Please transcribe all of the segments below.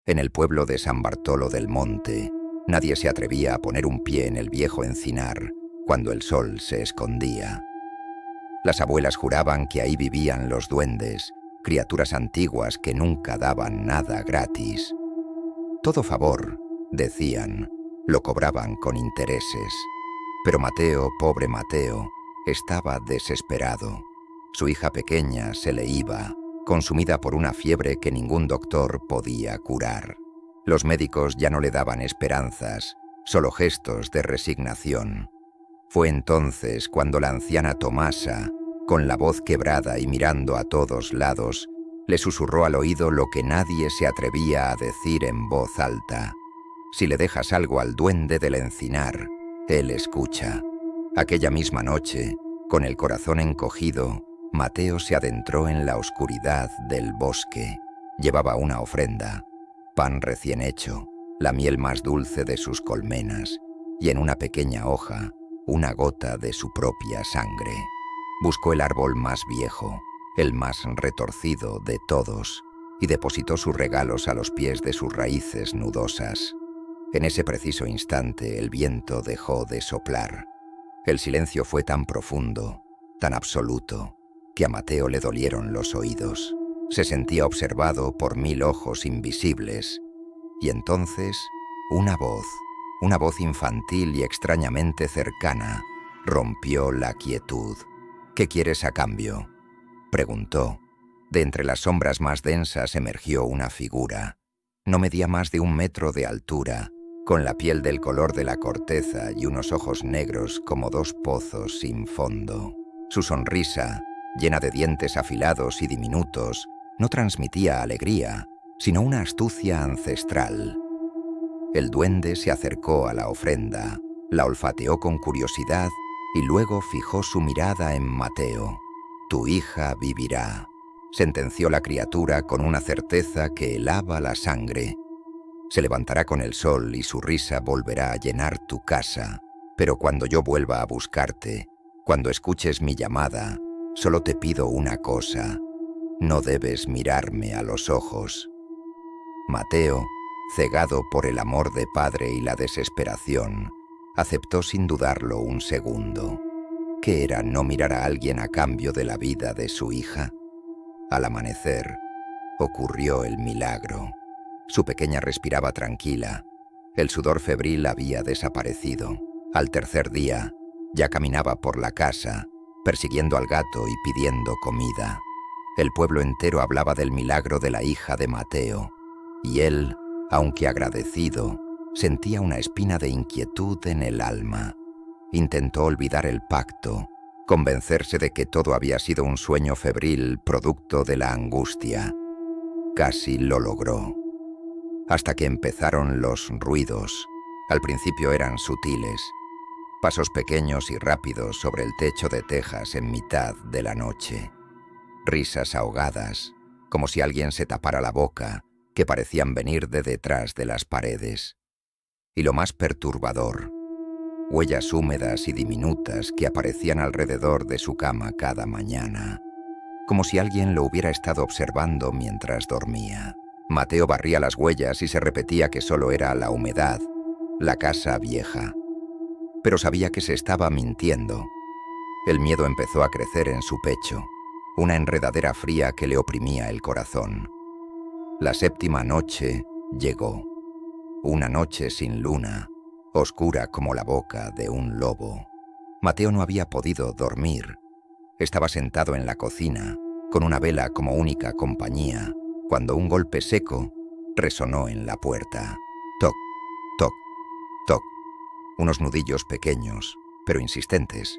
En el pueblo de San Bartolo del Monte, nadie se atrevía a poner un pie en el viejo encinar cuando el sol se escondía. Las abuelas juraban que ahí vivían los duendes, criaturas antiguas que nunca daban nada gratis. Todo favor, decían, lo cobraban con intereses. Pero Mateo, pobre Mateo, estaba desesperado. Su hija pequeña se le iba, consumida por una fiebre que ningún doctor podía curar. Los médicos ya no le daban esperanzas, solo gestos de resignación. Fue entonces cuando la anciana Tomasa, con la voz quebrada y mirando a todos lados, le susurró al oído lo que nadie se atrevía a decir en voz alta. Si le dejas algo al duende del encinar, él escucha. Aquella misma noche, con el corazón encogido, Mateo se adentró en la oscuridad del bosque. Llevaba una ofrenda, pan recién hecho, la miel más dulce de sus colmenas, y en una pequeña hoja, una gota de su propia sangre. Buscó el árbol más viejo, el más retorcido de todos, y depositó sus regalos a los pies de sus raíces nudosas. En ese preciso instante el viento dejó de soplar. El silencio fue tan profundo, tan absoluto, que a Mateo le dolieron los oídos. Se sentía observado por 1000 ojos invisibles. Y entonces, una voz infantil y extrañamente cercana, rompió la quietud. «¿Qué quieres a cambio?», preguntó. De entre las sombras más densas emergió una figura. No medía más de 1 metro de altura, con la piel del color de la corteza y unos ojos negros como 2 pozos sin fondo. Su sonrisa, llena de dientes afilados y diminutos, no transmitía alegría, sino una astucia ancestral. El duende se acercó a la ofrenda, la olfateó con curiosidad y luego fijó su mirada en Mateo. «Tu hija vivirá», sentenció la criatura con una certeza que helaba la sangre. «Se levantará con el sol y su risa volverá a llenar tu casa, pero cuando yo vuelva a buscarte, cuando escuches mi llamada, solo te pido una cosa: no debes mirarme a los ojos». Mateo, cegado por el amor de padre y la desesperación, aceptó sin dudarlo un segundo. ¿Qué era no mirar a alguien a cambio de la vida de su hija? Al amanecer, ocurrió el milagro. Su pequeña respiraba tranquila. El sudor febril había desaparecido. Al tercer día, ya caminaba por la casa, persiguiendo al gato y pidiendo comida. El pueblo entero hablaba del milagro de la hija de Mateo, y él, aunque agradecido, sentía una espina de inquietud en el alma. Intentó olvidar el pacto, convencerse de que todo había sido un sueño febril producto de la angustia. Casi lo logró. Hasta que empezaron los ruidos. Al principio eran sutiles, pasos pequeños y rápidos sobre el techo de tejas en mitad de la noche. Risas ahogadas, como si alguien se tapara la boca, que parecían venir de detrás de las paredes. Y lo más perturbador, huellas húmedas y diminutas que aparecían alrededor de su cama cada mañana, como si alguien lo hubiera estado observando mientras dormía. Mateo barría las huellas y se repetía que solo era la humedad, la casa vieja. Pero sabía que se estaba mintiendo. El miedo empezó a crecer en su pecho, una enredadera fría que le oprimía el corazón. La 7ª noche llegó. Una noche sin luna, oscura como la boca de un lobo. Mateo no había podido dormir. Estaba sentado en la cocina, con una vela como única compañía, cuando un golpe seco resonó en la puerta. Toc, toc, toc. Unos nudillos pequeños, pero insistentes.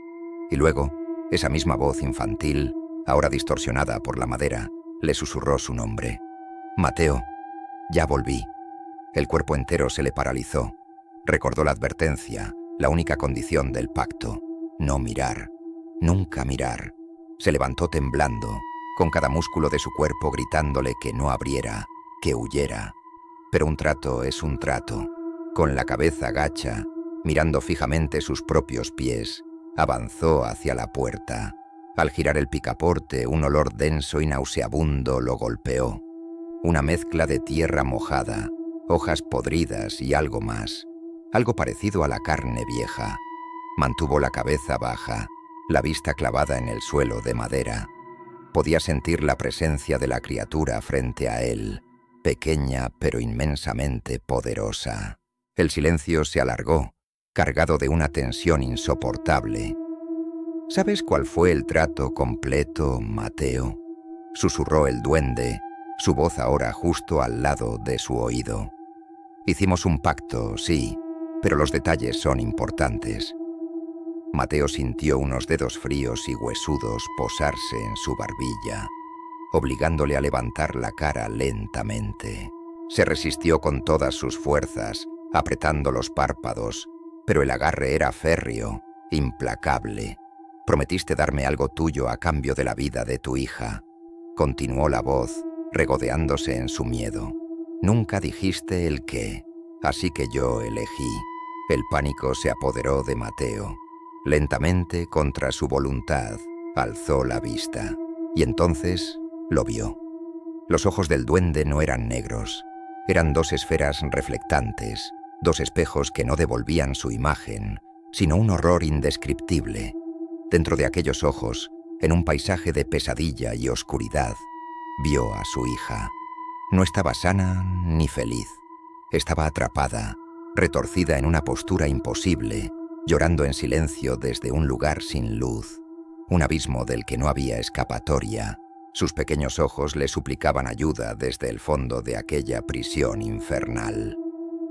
Y luego, esa misma voz infantil, ahora distorsionada por la madera, le susurró su nombre. «Mateo, ya volví». El cuerpo entero se le paralizó. Recordó la advertencia, la única condición del pacto: no mirar, nunca mirar. Se levantó temblando, con cada músculo de su cuerpo gritándole que no abriera, que huyera. Pero un trato es un trato. Con la cabeza gacha, mirando fijamente sus propios pies, avanzó hacia la puerta. Al girar el picaporte, un olor denso y nauseabundo lo golpeó. Una mezcla de tierra mojada, hojas podridas y algo más, algo parecido a la carne vieja. Mantuvo la cabeza baja, la vista clavada en el suelo de madera. Podía sentir la presencia de la criatura frente a él, pequeña pero inmensamente poderosa. El silencio se alargó, cargado de una tensión insoportable. ¿Sabes cuál fue el trato completo, Mateo?, susurró el duende, su voz ahora justo al lado de su oído. Hicimos un pacto, sí, pero los detalles son importantes. Mateo sintió unos dedos fríos y huesudos posarse en su barbilla, obligándole a levantar la cara lentamente. Se resistió con todas sus fuerzas, apretando los párpados, pero el agarre era férreo, implacable. «Prometiste darme algo tuyo a cambio de la vida de tu hija», continuó la voz, regodeándose en su miedo. «Nunca dijiste el qué, así que yo elegí». El pánico se apoderó de Mateo. Lentamente, contra su voluntad, alzó la vista, y entonces lo vio. Los ojos del duende no eran negros, eran dos esferas reflectantes, dos espejos que no devolvían su imagen, sino un horror indescriptible. Dentro de aquellos ojos, en un paisaje de pesadilla y oscuridad, vio a su hija. No estaba sana ni feliz. Estaba atrapada, retorcida en una postura imposible, llorando en silencio desde un lugar sin luz, un abismo del que no había escapatoria. Sus pequeños ojos le suplicaban ayuda desde el fondo de aquella prisión infernal.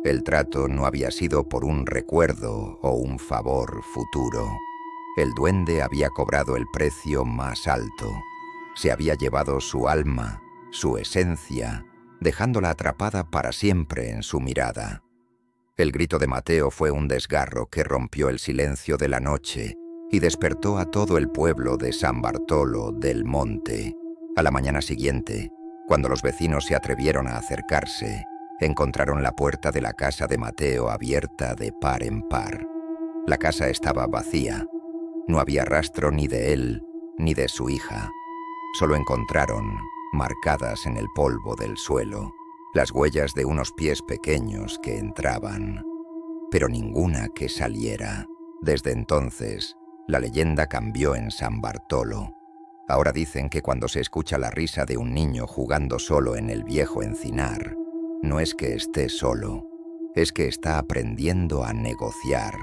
El trato no había sido por un recuerdo o un favor futuro. El duende había cobrado el precio más alto. Se había llevado su alma, su esencia, dejándola atrapada para siempre en su mirada. El grito de Mateo fue un desgarro que rompió el silencio de la noche y despertó a todo el pueblo de San Bartolo del Monte. A la mañana siguiente, cuando los vecinos se atrevieron a acercarse, encontraron la puerta de la casa de Mateo abierta de par en par. La casa estaba vacía. No había rastro ni de él ni de su hija. Solo encontraron, marcadas en el polvo del suelo, las huellas de unos pies pequeños que entraban, pero ninguna que saliera. Desde entonces, la leyenda cambió en San Bartolo. Ahora dicen que cuando se escucha la risa de un niño jugando solo en el viejo encinar, no es que esté solo, es que está aprendiendo a negociar.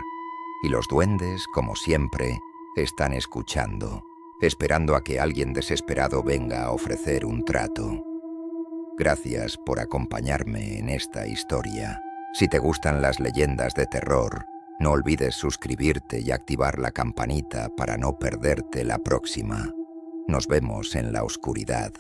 Y los duendes, como siempre, están escuchando, esperando a que alguien desesperado venga a ofrecer un trato. Gracias por acompañarme en esta historia. Si te gustan las leyendas de terror, no olvides suscribirte y activar la campanita para no perderte la próxima. Nos vemos en la oscuridad.